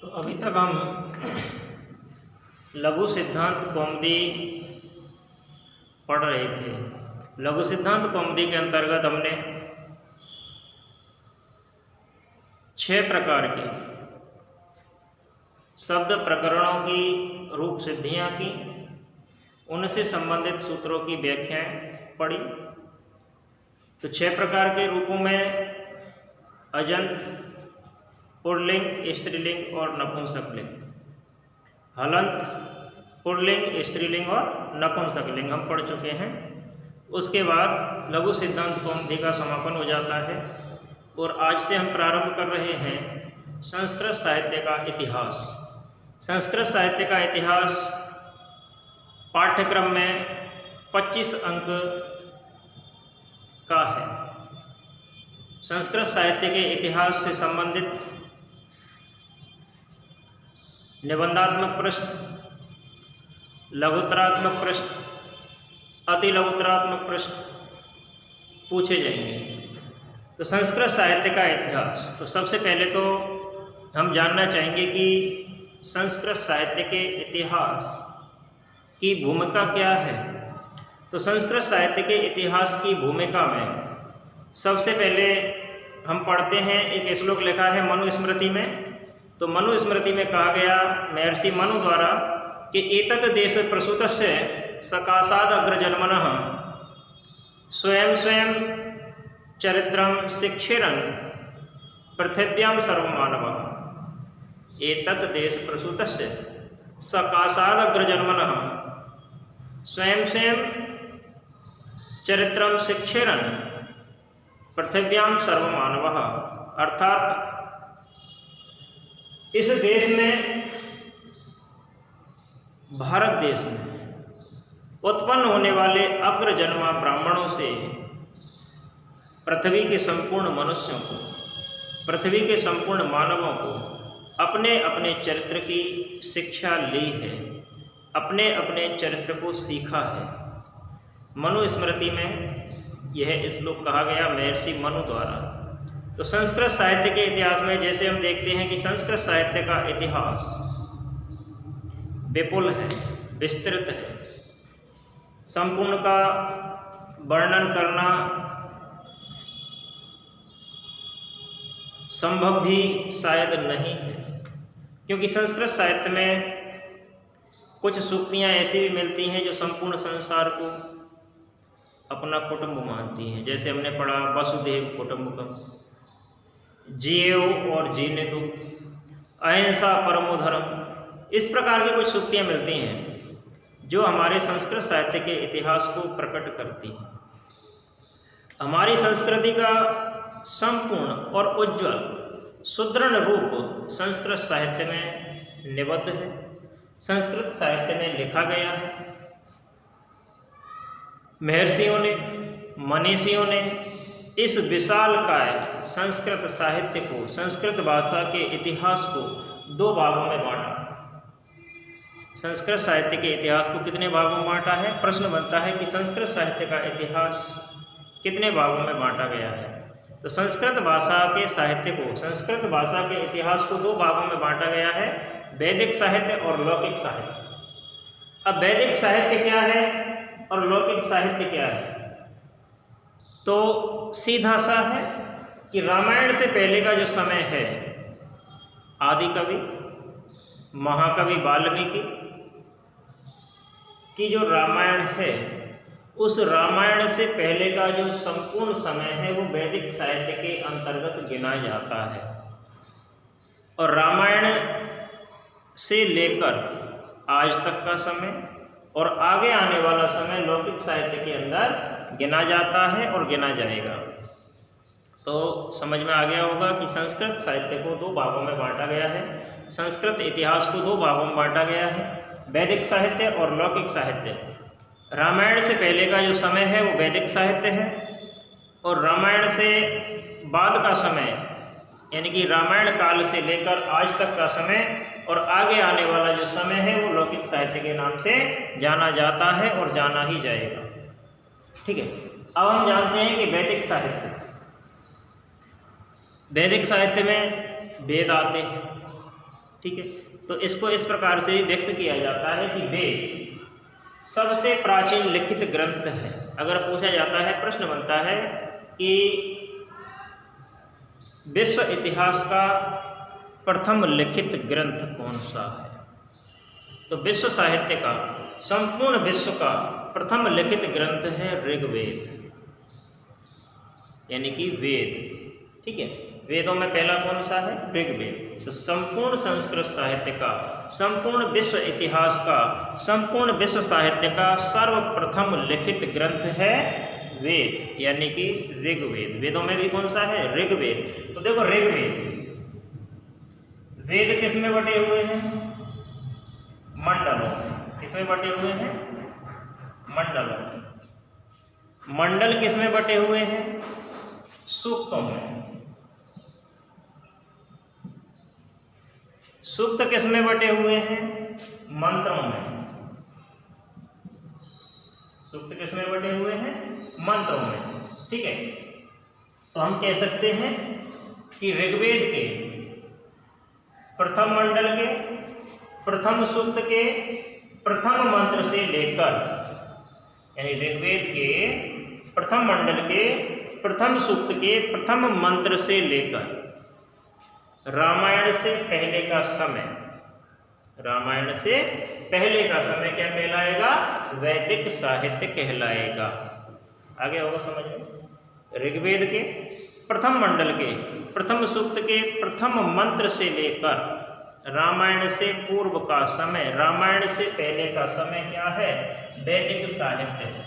तो अभी तक हम लघु सिद्धांत कौमुदी पढ़ रहे थे। लघु सिद्धांत कौमुदी के अंतर्गत हमने 6 प्रकार के शब्द प्रकरणों की रूप सिद्धियां की, उनसे संबंधित सूत्रों की व्याख्याएं पढ़ी। तो 6 प्रकार के रूपों में अजंत, पुल्लिंग, स्त्रीलिंग और नपुंसकलिंग, हलंत, पुल्लिंग, स्त्रीलिंग और नपुंसकलिंग हम पढ़ चुके हैं। उसके बाद लघु सिद्धांत कौमुदी का समापन हो जाता है और आज से हम प्रारंभ कर रहे हैं संस्कृत साहित्य का इतिहास। संस्कृत साहित्य का इतिहास पाठ्यक्रम में 25 अंक का है। संस्कृत साहित्य के इतिहास से संबंधित निबंधात्मक प्रश्न, लघुत्तरात्मक प्रश्न, अति लघुत्तरात्मक प्रश्न पूछे जाएंगे। तो संस्कृत साहित्य का इतिहास, तो सबसे पहले तो हम जानना चाहेंगे कि संस्कृत साहित्य के इतिहास की भूमिका क्या है। तो संस्कृत साहित्य के इतिहास की भूमिका में सबसे पहले हम पढ़ते हैं, एक श्लोक लिखा है मनुस्मृति में। तो मनुस्मृति में कहा गया महर्षि मनु द्वारा कि एतत् देश प्रसूतस्य सकाशाद अग्रजन्मनः स्वयं स्वयं चरित्रं शिक्षेरन् पृथिव्यां सर्वमानवः। एतत् देश प्रसूतस्य सकाशाद अग्रजन्मनः स्वयं स्वयं चरित्रं शिक्षेरन् पृथिव्यां सर्वमानवः। अर्थात इस देश में, भारत देश में उत्पन्न होने वाले अग्रजन्मा ब्राह्मणों से पृथ्वी के संपूर्ण मनुष्यों को, पृथ्वी के संपूर्ण मानवों को अपने अपने चरित्र की शिक्षा ली है, अपने अपने चरित्र को सीखा है। मनुस्मृति में यह श्लोक कहा गया महर्षि मनु द्वारा। तो संस्कृत साहित्य के इतिहास में जैसे हम देखते हैं कि संस्कृत साहित्य का इतिहास विपुल है, विस्तृत है, संपूर्ण का वर्णन करना संभव भी शायद नहीं है, क्योंकि संस्कृत साहित्य में कुछ सूक्तियाँ ऐसी भी मिलती हैं जो संपूर्ण संसार को अपना कुटुंब मानती हैं। जैसे हमने पढ़ा वसुदेव कुटुंबकम, जियो और जीने दो, अहिंसा परमो धर्म। इस प्रकार की कुछ सूक्तियाँ मिलती हैं जो हमारे संस्कृत साहित्य के इतिहास को प्रकट करती हैं। हमारी संस्कृति का संपूर्ण और उज्ज्वल सुदृढ़ रूप संस्कृत साहित्य में निबद्ध है, संस्कृत साहित्य में लिखा गया है। महर्षियों ने, मनीषियों ने इस विशालकाय संस्कृत साहित्य को, संस्कृत भाषा के इतिहास को 2 भागों में बांटा। संस्कृत साहित्य के इतिहास को कितने भागों में बांटा है? प्रश्न बनता है कि संस्कृत साहित्य का इतिहास कितने भागों में बांटा गया है। तो संस्कृत भाषा के साहित्य को, संस्कृत भाषा के इतिहास को 2 भागों में बांटा गया है, वैदिक साहित्य और लौकिक साहित्य। अब वैदिक साहित्य क्या है और लौकिक साहित्य क्या है? तो सीधा सा है कि रामायण से पहले का जो समय है, आदि कवि महाकवि वाल्मीकि की जो रामायण है, उस रामायण से पहले का जो संपूर्ण समय है वो वैदिक साहित्य के अंतर्गत गिना जाता है। और रामायण से लेकर आज तक का समय और आगे आने वाला समय लौकिक साहित्य के अंदर गिना जाता है और गिना जाएगा। तो समझ में आ गया होगा कि संस्कृत साहित्य को 2 भागों में बांटा गया है, संस्कृत इतिहास को 2 भागों में बांटा गया है, वैदिक साहित्य और लौकिक साहित्य। रामायण से पहले का जो समय है वो वैदिक साहित्य है, और रामायण से बाद का समय यानी कि रामायण काल से लेकर आज तक का समय और आगे आने वाला जो समय है वो लौकिक साहित्य के नाम से जाना जाता है और जाना ही जाएगा। ठीक है, अब हम जानते हैं कि वैदिक साहित्य, वैदिक साहित्य में वेद आते हैं, ठीक है, तो इसको इस प्रकार से व्यक्त किया जाता है कि वेद सबसे प्राचीन लिखित ग्रंथ है। अगर पूछा जाता है, प्रश्न बनता है कि विश्व इतिहास का प्रथम लिखित ग्रंथ कौन सा है, तो विश्व साहित्य का, संपूर्ण विश्व का प्रथम लिखित ग्रंथ है ऋग्वेद, यानी कि वेद। ठीक है, वेदों में पहला कौन सा है, ऋग्वेद। तो संपूर्ण संस्कृत साहित्य का, संपूर्ण विश्व इतिहास का, संपूर्ण विश्व साहित्य का सर्वप्रथम लिखित ग्रंथ है वेद, यानी कि ऋग्वेद। वेदों में भी कौन सा है, ऋग्वेद। तो देखो ऋग्वेद, वेद किस में बटे हुए हैं, मंडलों में। किस में बटे हुए हैं, मंडलों में। मंडल किस में बटे हुए हैं, सूक्तों में। सूक्त किस में बटे हुए हैं, मंत्रों में। सूक्त किस में बटे हुए हैं, मंत्रों में। ठीक है, तो हम कह सकते हैं कि ऋग्वेद के प्रथम मंडल के प्रथम सूक्त के प्रथम मंत्र से लेकर, यानी ऋग्वेद के प्रथम मंडल के प्रथम सूक्त के प्रथम मंत्र से लेकर रामायण से पहले का समय, रामायण से पहले का समय क्या कहलाएगा, वैदिक साहित्य कहलाएगा। आगे होगा समझ में। ऋग्वेद के प्रथम मंडल के प्रथम सूक्त के प्रथम मंत्र से लेकर रामायण से पूर्व का समय, रामायण से पहले का समय क्या है, वैदिक साहित्य है।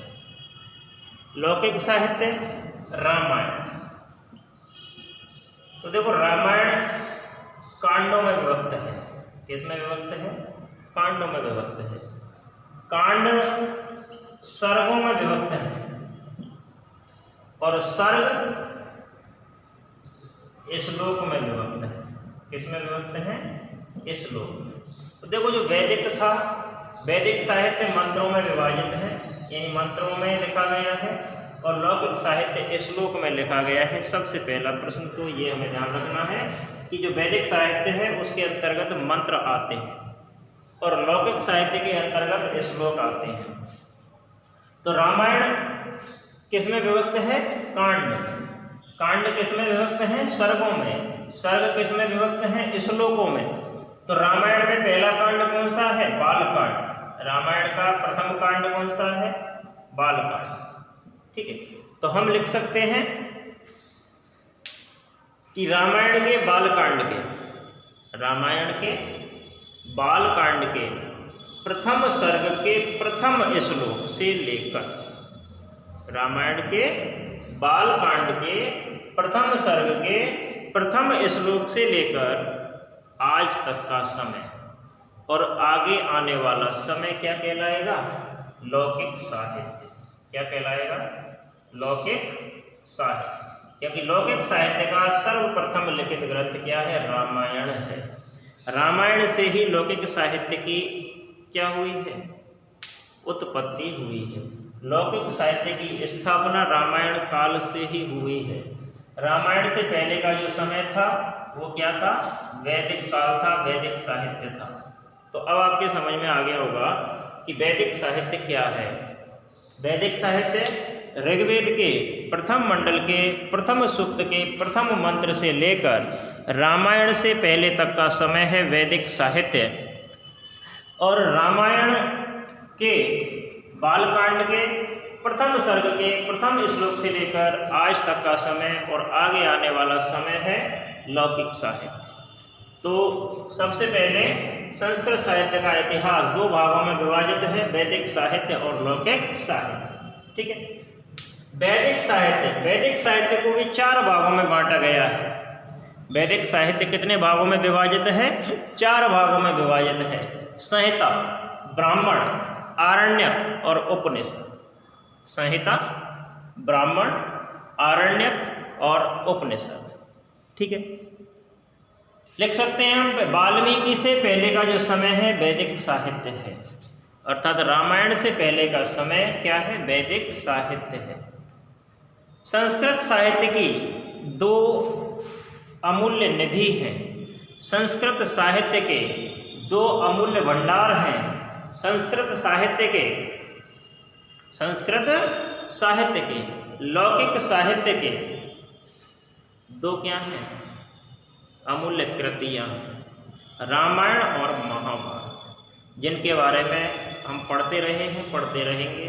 लौकिक साहित्य रामायण। तो देखो रामायण कांडों में विभक्त है। किसमें विभक्त है, कांडों में विभक्त है। कांड सर्गों में विभक्त है और सर्ग श्लोक में विभक्त है। किसमें विभक्त है, श्लोक में। तो देखो जो वैदिक था, वैदिक साहित्य मंत्रों में विभाजित है, यानी मंत्रों में लिखा गया है, और लौकिक साहित्य श्लोक में लिखा गया है। सबसे पहला प्रश्न तो ये हमें ध्यान रखना है कि जो वैदिक साहित्य है उसके अंतर्गत मंत्र आते हैं और लौकिक साहित्य के अंतर्गत श्लोक आते हैं। तो रामायण किस में विभक्त है, कांड में। कांड किस में विभक्त है, सर्गों में। सर्ग किस में विभक्त है, श्लोकों में। तो रामायण में पहला कांड कौन सा है, बालकांड। रामायण का प्रथम कांड कौन सा है, बालकांड। ठीक है, तो हम लिख सकते हैं कि रामायण के बालकांड के, रामायण के बालकांड के प्रथम सर्ग के प्रथम श्लोक से लेकर, रामायण के बालकांड के प्रथम सर्ग के प्रथम श्लोक से लेकर आज तक का समय और आगे आने वाला समय क्या कहलाएगा, लौकिक साहित्य। क्या कहलाएगा, लौकिक साहित्य। क्योंकि लौकिक साहित्य का सर्वप्रथम लिखित ग्रंथ क्या है, रामायण है। रामायण से ही लौकिक साहित्य की क्या हुई है, उत्पत्ति हुई है। लौकिक साहित्य की स्थापना रामायण काल से ही हुई है। रामायण से पहले का जो समय था वो क्या था, वैदिक काल था, वैदिक साहित्य था। तो अब आपके समझ में आ गया होगा कि वैदिक साहित्य क्या है। वैदिक साहित्य ऋग्वेद के प्रथम मंडल के प्रथम सूक्त के प्रथम मंत्र से लेकर रामायण से पहले तक का समय है वैदिक साहित्य। और रामायण के बालकांड के प्रथम सर्ग के प्रथम श्लोक से लेकर आज तक का समय और आगे आने वाला समय है लौकिक साहित्य। तो सबसे पहले संस्कृत साहित्य का इतिहास दो भागों में विभाजित है, वैदिक साहित्य और लौकिक साहित्य। ठीक है, वैदिक साहित्य को भी चार भागों में बांटा गया है। वैदिक साहित्य कितने भागों में विभाजित है, चार भागों में विभाजित है। संहिता, ब्राह्मण, आरण्यक और उपनिषद। संहिता, ब्राह्मण, आरण्यक और उपनिषद। ठीक है, लिख सकते हैं हम वाल्मीकि से पहले का जो समय है वैदिक साहित्य है, अर्थात रामायण से पहले का समय क्या है, वैदिक साहित्य है। संस्कृत साहित्य की दो अमूल्य निधि हैं। संस्कृत साहित्य के दो अमूल्य भंडार हैं। संस्कृत साहित्य के लौकिक साहित्य के दो क्या हैं अमूल्य कृतियाँ, रामायण और महाभारत, जिनके बारे में हम पढ़ते रहे हैं, पढ़ते रहेंगे।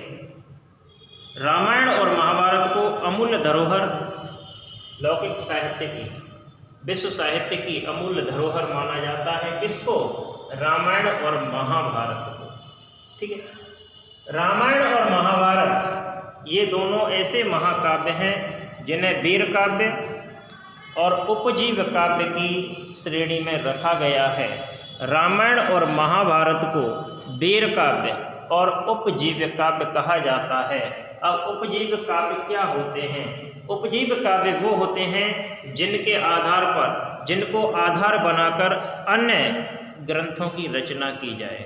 रामायण और महाभारत को अमूल्य धरोहर, लौकिक साहित्य की, विश्व साहित्य की अमूल्य धरोहर माना जाता है। किसको? रामायण और महाभारत को। ठीक है। रामायण और महाभारत ये दोनों ऐसे महाकाव्य हैं जिन्हें वीर काव्य और उपजीव काव्य की श्रेणी में रखा गया है। रामायण और महाभारत को वीर काव्य और उपजीव काव्य कहा जाता है। अब उपजीव काव्य क्या होते हैं? उपजीव काव्य वो होते हैं जिनको आधार बनाकर अन्य ग्रंथों की रचना की जाए।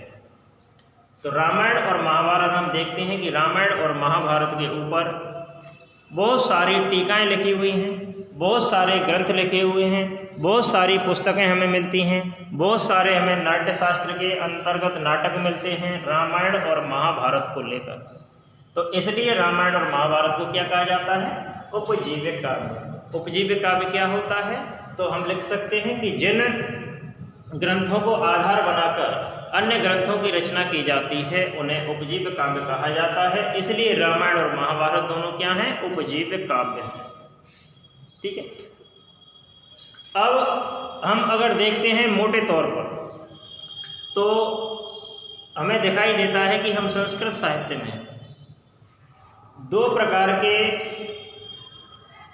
तो रामायण और महाभारत हम देखते हैं कि रामायण और महाभारत के ऊपर बहुत सारी टीकाएं लिखी हुई हैं, बहुत सारे ग्रंथ लिखे हुए हैं, बहुत सारी पुस्तकें हमें मिलती हैं, बहुत सारे हमें नाट्यशास्त्र के अंतर्गत नाटक मिलते हैं रामायण और महाभारत को लेकर। तो इसलिए रामायण और महाभारत को क्या कहा जाता है? उपजीव्य काव्य। उपजीव्य काव्य क्या होता है? तो हम लिख सकते हैं कि जिन ग्रंथों को आधार बनाकर अन्य ग्रंथों की रचना की जाती है उन्हें उपजीव्य काव्य कहा जाता है। इसलिए रामायण और महाभारत दोनों क्या हैं? उपजीव्य काव्य हैं। ठीक है। अब हम अगर देखते हैं मोटे तौर पर तो हमें दिखाई देता है कि हम संस्कृत साहित्य में दो प्रकार के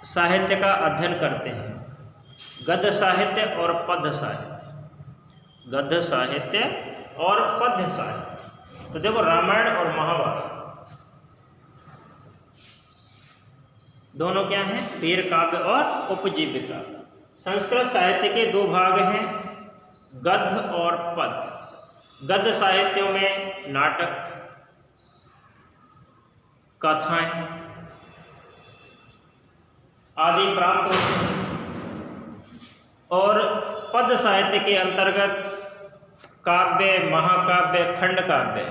साहित्य का अध्ययन करते हैं, गद्य साहित्य और पद्य साहित्य। गद्य साहित्य और पद्य साहित्य। तो देखो रामायण और महाभारत दोनों क्या हैं? वीर काव्य और उपजीव्य काव्य। संस्कृत साहित्य के दो भाग हैं, गद्य और पद्य। गद्य साहित्यों में नाटक, कथाएं आदि प्राप्त होते हैं और पद्य साहित्य के अंतर्गत काव्य, महाकाव्य, खंड काव्य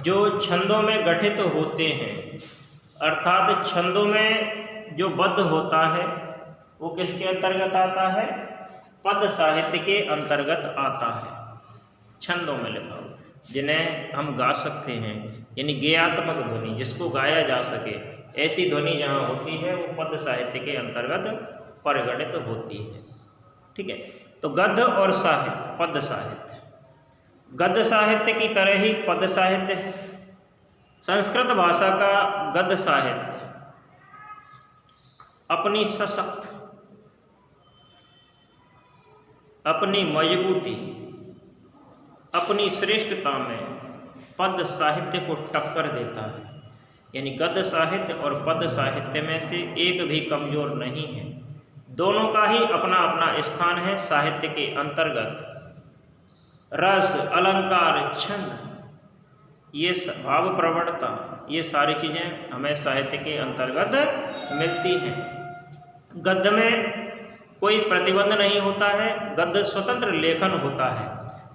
जो छंदों में गठित होते हैं, अर्थात छंदों में जो बद्ध होता है वो किसके अंतर्गत आता है? पद्य साहित्य के अंतर्गत आता है। छंदों में लिखा हुआ जिन्हें हम गा सकते हैं, यानी गेयात्मक ध्वनि, जिसको गाया जा सके, ऐसी ध्वनि जहाँ होती है वो पद्य साहित्य के अंतर्गत परिगणित होती है। ठीक है। तो गद्य और साहित्य, पद्य साहित्य, गद्य साहित्य की तरह ही पद्य साहित्य है। संस्कृत भाषा का गद्य साहित्य अपनी सशक्त, अपनी मजबूती, अपनी श्रेष्ठता में पद्य साहित्य को टक्कर देता है। यानी गद्य साहित्य और पद्य साहित्य में से एक भी कमजोर नहीं है, दोनों का ही अपना अपना स्थान है साहित्य के अंतर्गत। रस, अलंकार, छंद, ये भाव प्रवणता, ये सारी चीज़ें हमें साहित्य के अंतर्गत मिलती हैं। गद्य में कोई प्रतिबंध नहीं होता है, गद्य स्वतंत्र लेखन होता है,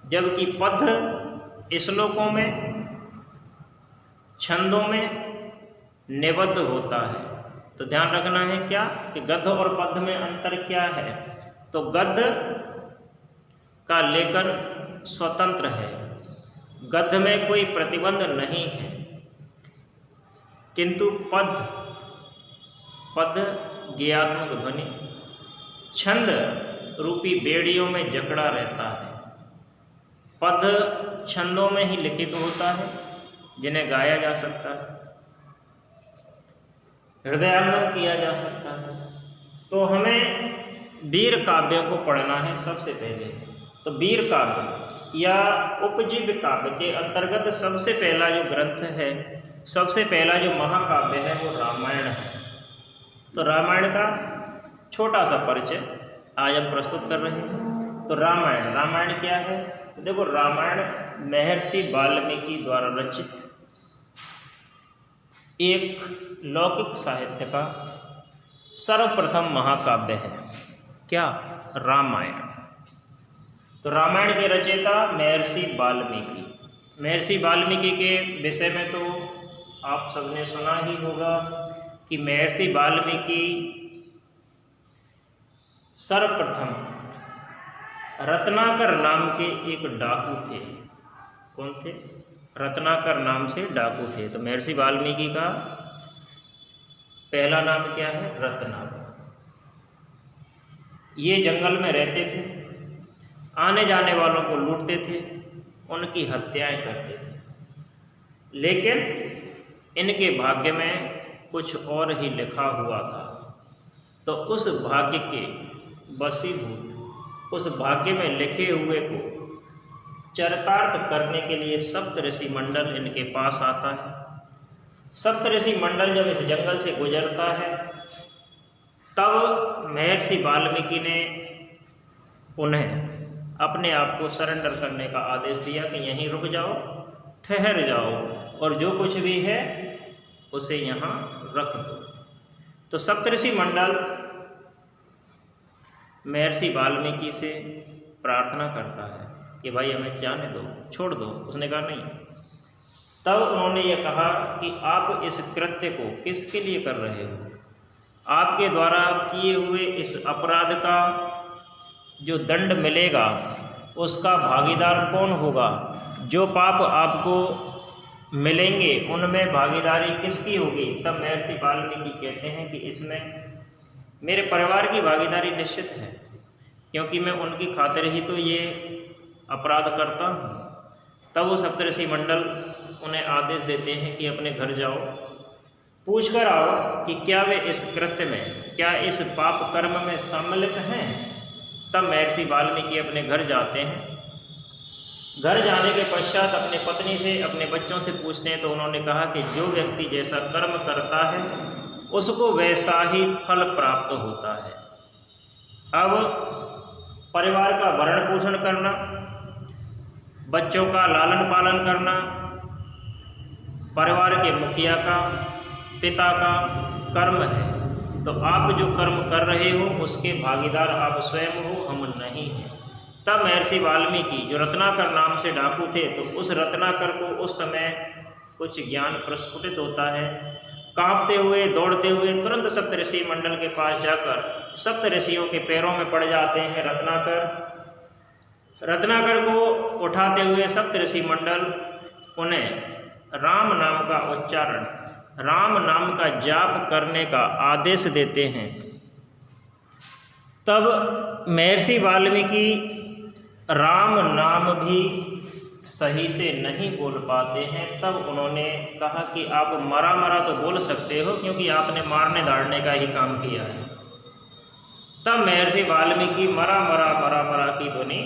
जबकि पद्य श्लोकों में, छंदों में निबद्ध होता है। तो ध्यान रखना है क्या कि गद्य और पद्य में अंतर क्या है? तो गद्य का लेखन स्वतंत्र है, गद्य में कोई प्रतिबंध नहीं है, किंतु पद्य गेयात्मक ध्वनि छंद रूपी बेड़ियों में जकड़ा रहता है। पद्य छंदों में ही लिखित होता है जिन्हें गाया जा सकता है, हृदयंगम किया जा सकता है। तो हमें वीर काव्यों को पढ़ना है सबसे पहले। तो वीर काव्य या उपजीव्य काव्य के अंतर्गत सबसे पहला जो ग्रंथ है, सबसे पहला जो महाकाव्य है वो रामायण है। तो रामायण का छोटा सा परिचय आज हम प्रस्तुत कर रहे हैं। तो रामायण क्या है? तो देखो रामायण महर्षि वाल्मीकि द्वारा रचित एक लौकिक साहित्य का सर्वप्रथम महाकाव्य है। क्या? रामायण। तो रामायण के रचयिता महर्षि वाल्मीकि। महर्षि वाल्मीकि के विषय में तो आप सबने सुना ही होगा कि महर्षि वाल्मीकि सर्वप्रथम रत्नाकर नाम के एक डाकू थे। कौन थे? रत्नाकर नाम से डाकू थे। तो महर्षि वाल्मीकि का पहला नाम क्या है? रत्नाकर। ये जंगल में रहते थे, आने जाने वालों को लूटते थे, उनकी हत्याएं करते थे। लेकिन इनके भाग्य में कुछ और ही लिखा हुआ था। तो उस भाग्य के वशीभूत, उस भाग्य में लिखे हुए को चरितार्थ करने के लिए सप्तऋषि मंडल इनके पास आता है। सप्तऋषि मंडल जब इस जंगल से गुजरता है, तब महर्षि वाल्मीकि ने उन्हें अपने आप को सरेंडर करने का आदेश दिया कि यहीं रुक जाओ, ठहर जाओ, और जो कुछ भी है उसे यहाँ रख दो। तो सप्तऋषि मंडल महर्षि वाल्मीकि से प्रार्थना करता है कि भाई हमें जाने दो, छोड़ दो। उसने कहा नहीं। तब उन्होंने ये कहा कि आप इस कृत्य को किसके लिए कर रहे हो? आपके द्वारा किए हुए इस अपराध का जो दंड मिलेगा उसका भागीदार कौन होगा? जो पाप आपको मिलेंगे उनमें भागीदारी किसकी होगी? तब महर्षि वाल्मीकि कहते हैं कि इसमें मेरे परिवार की भागीदारी निश्चित है, क्योंकि मैं उनकी खातिर ही तो ये अपराध करता हूँ। तब वो सप्तऋषि मंडल उन्हें आदेश देते हैं कि अपने घर जाओ, पूछ कर आओ कि क्या वे इस कृत्य में, क्या इस पाप कर्म में सम्मिलित हैं। तब महर्षि वाल्मीकि अपने घर जाते हैं। घर जाने के पश्चात अपने पत्नी से, अपने बच्चों से पूछते हैं, तो उन्होंने कहा कि जो व्यक्ति जैसा कर्म करता है उसको वैसा ही फल प्राप्त होता है। अब परिवार का भरण पोषण करना, बच्चों का लालन पालन करना, परिवार के मुखिया का, पिता का कर्म है। तो आप जो कर्म कर रहे हो उसके भागीदार आप स्वयं हो, हम नहीं हैं। तब महर्षि वाल्मीकि, जो रत्नाकर नाम से डाकू थे, तो उस रत्नाकर को उस समय कुछ ज्ञान प्रस्फुटित होता है। कांपते हुए, दौड़ते हुए तुरंत सप्तऋषि मंडल के पास जाकर सप्तऋषियों के पैरों में पड़ जाते हैं रत्नाकर को उठाते हुए सप्तऋषि मंडल उन्हें राम नाम का उच्चारण, राम नाम का जाप करने का आदेश देते हैं। तब महर्षि वाल्मीकि राम नाम भी सही से नहीं बोल पाते हैं। तब उन्होंने कहा कि आप मरा मरा तो बोल सकते हो, क्योंकि आपने मारने धाड़ने का ही काम किया है। तब महर्षि वाल्मीकि मरा मरा की ध्वनि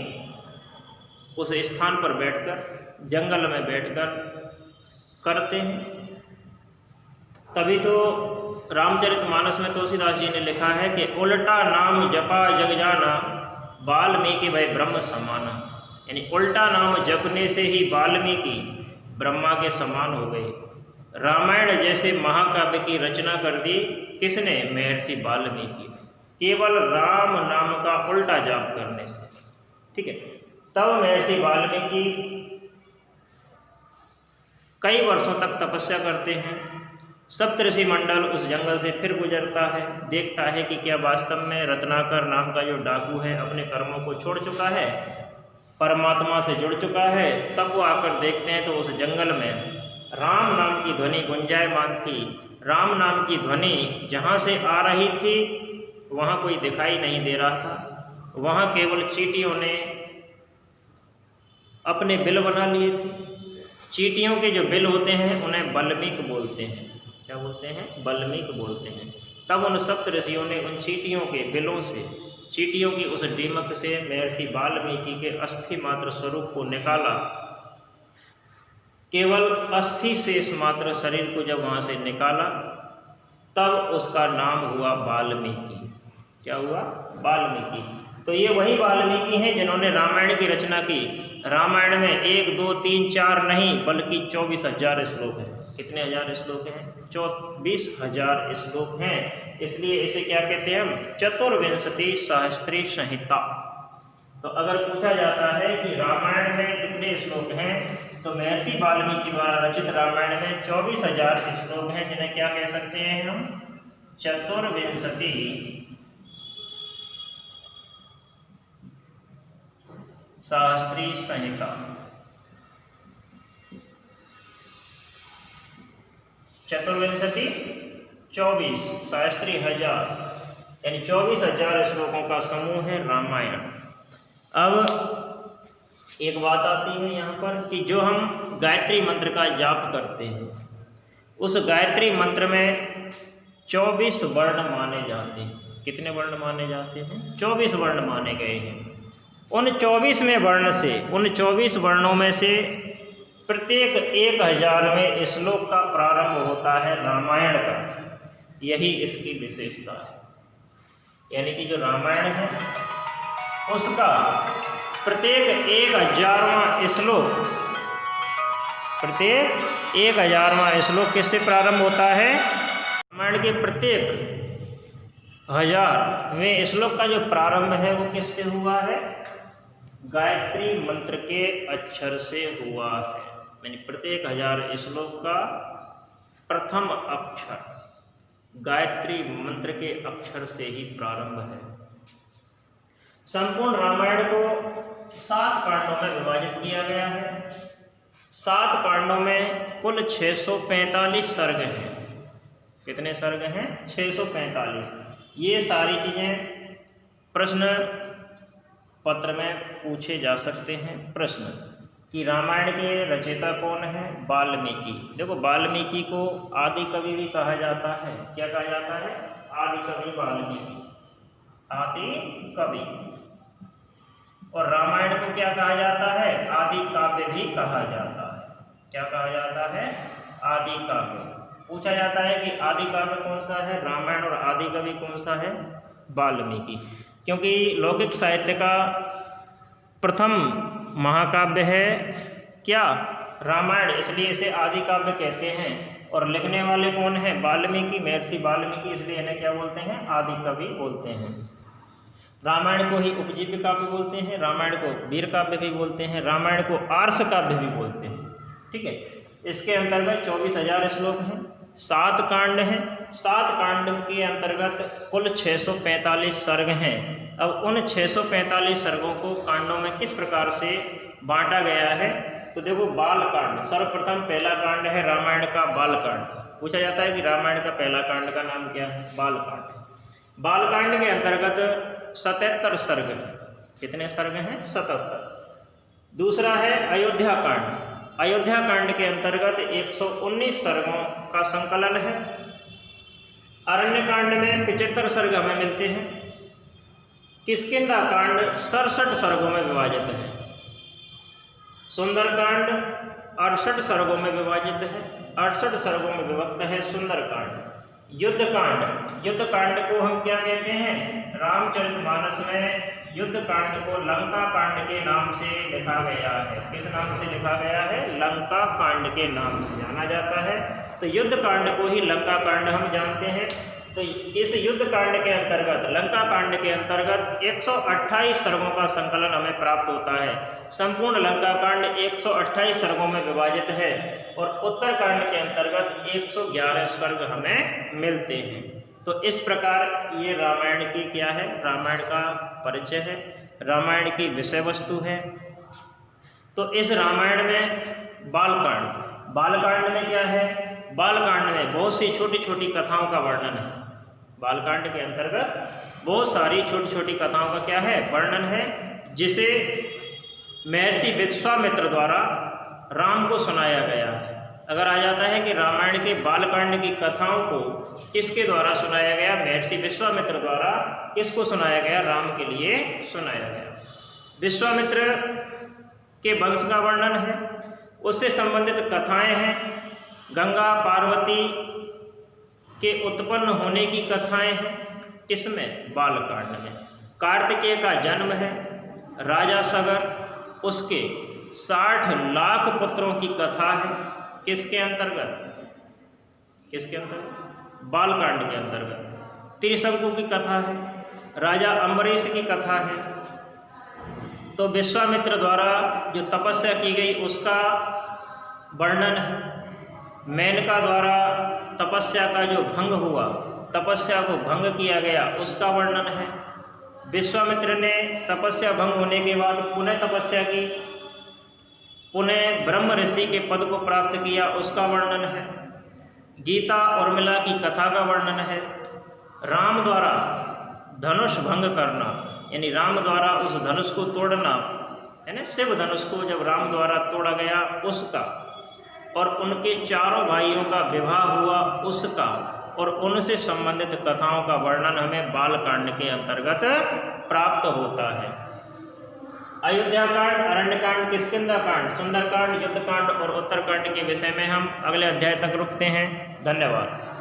उस स्थान पर बैठकर, जंगल में बैठकर करते हैं। तभी तो रामचरितमानस में तुलसीदास जी ने लिखा है कि उल्टा नाम जपा जग जाना, वाल्मीकि भय ब्रह्म समाना। यानी उल्टा नाम जपने से ही वाल्मीकि ब्रह्मा के समान हो गए। रामायण जैसे महाकाव्य की रचना कर दी किसने? महर्षि वाल्मीकि, केवल राम नाम का उल्टा जाप करने से। ठीक है। तब महर्षि वाल्मीकि कई वर्षों तक तपस्या करते हैं। सप्तऋषि मंडल उस जंगल से फिर गुजरता है, देखता है कि क्या वास्तव में रत्नाकर नाम का जो डाकू है अपने कर्मों को छोड़ चुका है, परमात्मा से जुड़ चुका है। तब वो आकर देखते हैं तो उस जंगल में राम नाम की ध्वनि गुंजायमान थी। राम नाम की ध्वनि जहाँ से आ रही थी वहाँ कोई दिखाई नहीं दे रहा था। वहाँ केवल चींटियों ने अपने बिल बना लिए थे। चींटियों के जो बिल होते हैं उन्हें बल्मीक बोलते हैं। क्या बोलते हैं? बल्मीक बोलते हैं। तब उन सप्तऋषियों ने उन चींटियों के बिलों से, चींटियों की उस दीमक से महर्षि वाल्मीकि के अस्थि मात्र स्वरूप को निकाला। केवल अस्थि शेष मात्र शरीर को जब वहाँ से निकाला, तब उसका नाम हुआ वाल्मीकि। क्या हुआ? वाल्मीकि। तो ये वही वाल्मीकि हैं जिन्होंने रामायण की रचना की। रामायण में 1, 2, 3, 4 नहीं बल्कि 24,000 श्लोक हैं। कितने हजार श्लोक हैं? 24,000 श्लोक हैं। इसलिए इसे क्या कहते हैं हम? चतुर्विंशति सहस्त्री संहिता। तो अगर पूछा जाता है कि रामायण में कितने श्लोक हैं, तो महर्षि वाल्मीकि द्वारा रचित रामायण में 24,000 श्लोक हैं, जिन्हें क्या कह सकते हैं हम? चतुर्विंशति शास्त्री संहिता। 24 शास्त्री 1000, यानी 24,000 श्लोकों का समूह है रामायण। अब एक बात आती है यहाँ पर कि जो हम गायत्री मंत्र का जाप करते हैं, उस गायत्री मंत्र में 24 वर्ण माने जाते हैं। कितने वर्ण माने जाते हैं? 24 वर्ण माने गए हैं। उन 24वें वर्ण से, उन 24 वर्णों में से प्रत्येक 1000वें श्लोक का प्रारंभ होता है रामायण का। यही इसकी विशेषता है। यानी कि जो रामायण है उसका प्रत्येक 1000वां श्लोक, प्रत्येक 1000वां श्लोक किससे प्रारंभ होता है? रामायण के प्रत्येक 1000वें श्लोक का जो प्रारंभ है वो किससे हुआ है? गायत्री मंत्र के अक्षर से हुआ है। यानी प्रत्येक 1000 श्लोक का प्रथम अक्षर गायत्री मंत्र के अक्षर से ही प्रारंभ है। संपूर्ण रामायण को 7 कांडों में विभाजित किया गया है। 7 कांडों में कुल 645 सर्ग हैं। कितने सर्ग हैं? 645। ये सारी चीज़ें प्रश्न पत्र में पूछे जा सकते हैं। प्रश्न कि रामायण के रचयिता कौन है? वाल्मीकि। देखो, वाल्मीकि को आदि कवि भी कहा जाता है। क्या कहा जाता है? आदि कवि वाल्मीकि, आदि कवि। और रामायण को क्या कहा जाता है? आदि काव्य भी कहा जाता है। क्या कहा जाता है? आदि काव्य। पूछा जाता है कि आदि काव्य कौन सा है? रामायण। और आदि कवि कौन सा है? वाल्मीकि। क्योंकि लौकिक साहित्य का प्रथम महाकाव्य है क्या? रामायण, इसलिए इसे आदि काव्य कहते हैं। और लिखने वाले कौन है? वाल्मीकि, महर्षि वाल्मीकि, इसलिए इन्हें क्या बोलते हैं? आदि कवि बोलते हैं। रामायण को ही उपजीव्य काव्य बोलते हैं, रामायण को वीर काव्य भी बोलते हैं, रामायण को आर्ष काव्य भी बोलते हैं। ठीक है। इसके अंतर्गत 24,000 श्लोक हैं, 7 कांड हैं। 7 कांड के अंतर्गत कुल 645 सर्ग हैं। अब उन 645 सर्गों को कांडों में किस प्रकार से बांटा गया है? तो देखो, बालकांड सर्वप्रथम पहला कांड है रामायण का बालकांड। पूछा जाता है कि रामायण का पहला कांड का नाम क्या है? बालकांड। बालकांड के अंतर्गत 77 सर्ग हैं। कितने सर्ग हैं? 77। दूसरा है अयोध्या कांड। अयोध्या कांड के अंतर्गत 119 सर्गों का संकलन है। अरण्य कांड में 75 सर्ग हमें मिलते हैं। किष्किंधा कांड 67 सर्गों में विभाजित है। सुंदरकांड 68 सर्गों में विभाजित है। 68 सर्गों में विभक्त है सुंदरकांड। युद्धकांड, युद्धकांड को हम क्या कहते हैं? रामचरितमानस में युद्धकांड को लंका कांड के नाम से लिखा गया है। किस नाम से लिखा गया है? लंका कांड के नाम से जाना जाता है। तो युद्धकांड को ही लंका कांड हम जानते हैं। तो इस युद्ध कांड के अंतर्गत, लंका कांड के अंतर्गत 128 सर्गों का संकलन हमें प्राप्त होता है। संपूर्ण लंका कांड 128 सर्गों में विभाजित है। और उत्तर कांड के अंतर्गत 111 सर्ग हमें मिलते हैं। तो इस प्रकार ये रामायण की क्या है? रामायण का परिचय है, रामायण की विषय वस्तु है। तो इस रामायण में बालकांड, बालकांड में क्या है? बालकांड में बहुत सी छोटी छोटी कथाओं का वर्णन है। बालकांड के अंतर्गत बहुत सारी छोटी छोटी कथाओं का क्या है? वर्णन है, जिसे महर्षि विश्वामित्र द्वारा राम को सुनाया गया है। अगर आ जाता है कि रामायण के बालकांड की कथाओं को किसके द्वारा सुनाया गया? महर्षि विश्वामित्र द्वारा। किसको सुनाया गया? राम के लिए सुनाया गया। विश्वामित्र के वंश का वर्णन है, उससे संबंधित कथाएं हैं। गंगा पार्वती के उत्पन्न होने की कथाएं हैं। किसमें? बालकांड में। कार्तिकेय का जन्म है। राजा सगर, उसके 60 लाख पुत्रों की कथा है। किसके अंतर्गत? किसके अंतर्गत? बालकांड के अंतर्गत। त्रिशंकु की कथा है। राजा अम्बरीश की कथा है। तो विश्वामित्र द्वारा जो तपस्या की गई उसका वर्णन है। मेनका द्वारा तपस्या का जो भंग हुआ, तपस्या को भंग किया गया, उसका वर्णन है। विश्वामित्र ने तपस्या भंग होने के बाद पुनः तपस्या की, पुनः ब्रह्म ऋषि के पद को प्राप्त किया, उसका वर्णन है। गीता उर्मिला की कथा का वर्णन है। राम द्वारा धनुष भंग करना, यानी राम द्वारा उस धनुष को तोड़ना, है ना, शिव धनुष को जब राम द्वारा तोड़ा गया उसका, और उनके चारों भाइयों का विवाह हुआ उसका, और उनसे संबंधित कथाओं का वर्णन हमें बालकांड के अंतर्गत प्राप्त होता है। अयोध्या कांड, अरण्यकांड, किष्किंधा कांड, सुंदरकांड, युद्धकांड और उत्तरकांड के विषय में हम अगले अध्याय तक रुकते हैं। धन्यवाद।